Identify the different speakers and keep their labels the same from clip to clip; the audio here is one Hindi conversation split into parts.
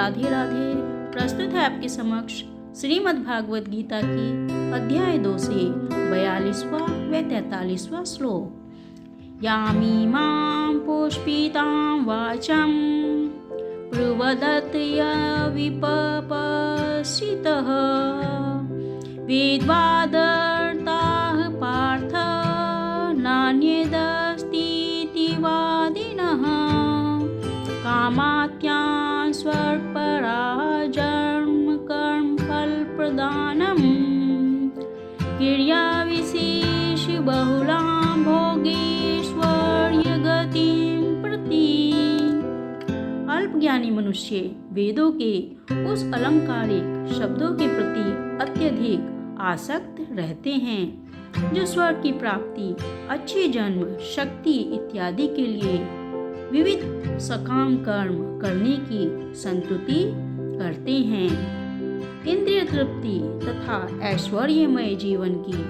Speaker 1: राधे राधे। प्रस्तुत है आपके समक्ष श्रीमद् भागवत गीता की अध्याय 2 से 42वां व 43वां श्लोक। यामीमां पुष्पितां वाचं प्रवदतय विपपसितः वेद्वादर्ताः पार्थ नान्यदस्तीति वादिनः कामात्यान् स्वपराजन्म कर्म फलप्रदानं क्रियाविशेष बहुलां भोगेश्वर्यगतिं प्रति। अल्पज्ञानी मनुष्य वेदों के उस अलंकारिक शब्दों के प्रति अत्यधिक आसक्त रहते हैं जो स्वर्ग की प्राप्ति, अच्छे जन्म, शक्ति इत्यादि के लिए विविध सकाम कर्म करने की संतुति करते हैं। इंद्रिय तृप्ति तथा ऐश्वर्यमय जीवन की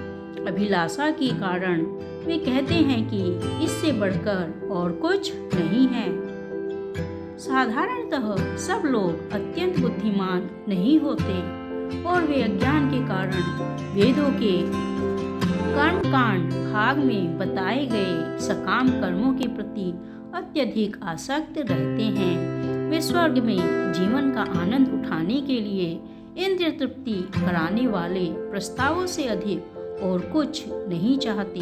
Speaker 1: अभिलाषा के कारण वे कहते हैं कि इससे बढ़कर और कुछ नहीं है। साधारणतः सब लोग अत्यंत बुद्धिमान नहीं होते और वे अज्ञान के कारण वेदों के कर्मकांड भाग में बताए गए सकाम कर्मों के प्रति अत्यधिक आसक्त रहते हैं। वे स्वर्ग में जीवन का आनंद उठाने के लिए इंद्रिय तृप्ति कराने वाले प्रस्तावों से अधिक और कुछ नहीं चाहते।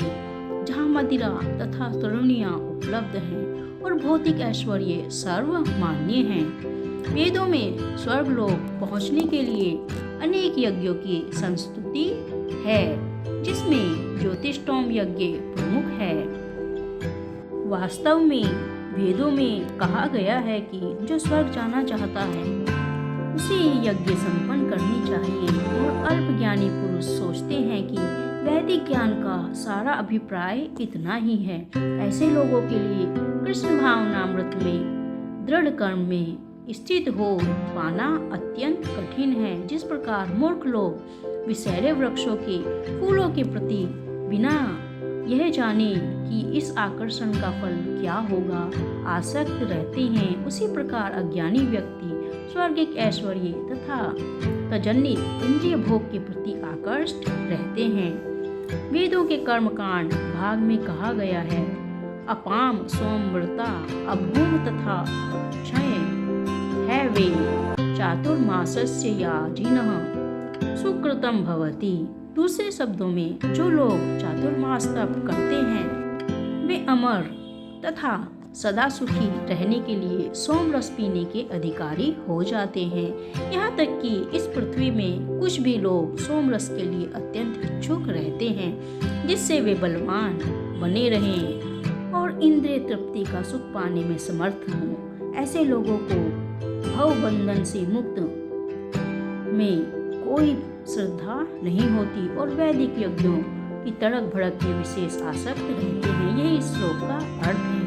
Speaker 1: जहाँ मदिरा तथा तरुणियाँ उपलब्ध हैं और भौतिक ऐश्वर्य सर्वमान्य हैं। वेदों में स्वर्ग लोक पहुँचने के लिए अनेक यज्ञों की संस्तुति है, जिसमें ज्योतिष्टोम यज्ञ प्रमुख है। वास्तव में वेदों में कहा गया है कि जो स्वर्ग जाना चाहता है उसे यज्ञ संपन्न करनी चाहिए, और अल्पज्ञानी पुरुष सोचते हैं कि वैदिक ज्ञान का सारा अभिप्राय इतना ही है। ऐसे लोगों के लिए कृष्ण भावनामृत में दृढ़ कर्म में स्थित हो पाना अत्यंत कठिन है। जिस प्रकार मूर्ख लोग विषैले वृक्षों के फूलों के प्रति बिना यह जाने कि इस आकर्षण का फल क्या होगा आसक्त रहते हैं, उसी प्रकार अज्ञानी व्यक्ति स्वर्गिक ऐश्वर्य तथा तजन्नित इंद्रिय भोग के प्रति आकर्षित रहते हैं। वेदों के कर्मकांड भाग में कहा गया है, अपाम सोमव्रता अभूम तथा क्षय है वे चातुर्मासस्य याजिनः सुकृतम भवति। दूसरे शब्दों में जो लोग चातुर्मास तप करते हैं वे अमर तथा सदा सुखी रहने के लिए सोमरस पीने के अधिकारी हो जाते हैं। यहाँ तक कि इस पृथ्वी में कुछ भी लोग सोमरस के लिए अत्यंत इच्छुक रहते हैं, जिससे वे बलवान बने रहें और इंद्रिय तृप्ति का सुख पाने में समर्थ हों। ऐसे लोगों को भव बंधन से मुक्त में कोई श्रद्धा नहीं होती और वैदिक यज्ञों की तड़क भड़क में विशेष आसक्त रहते हैं। यही इस श्लोक का अर्थ है।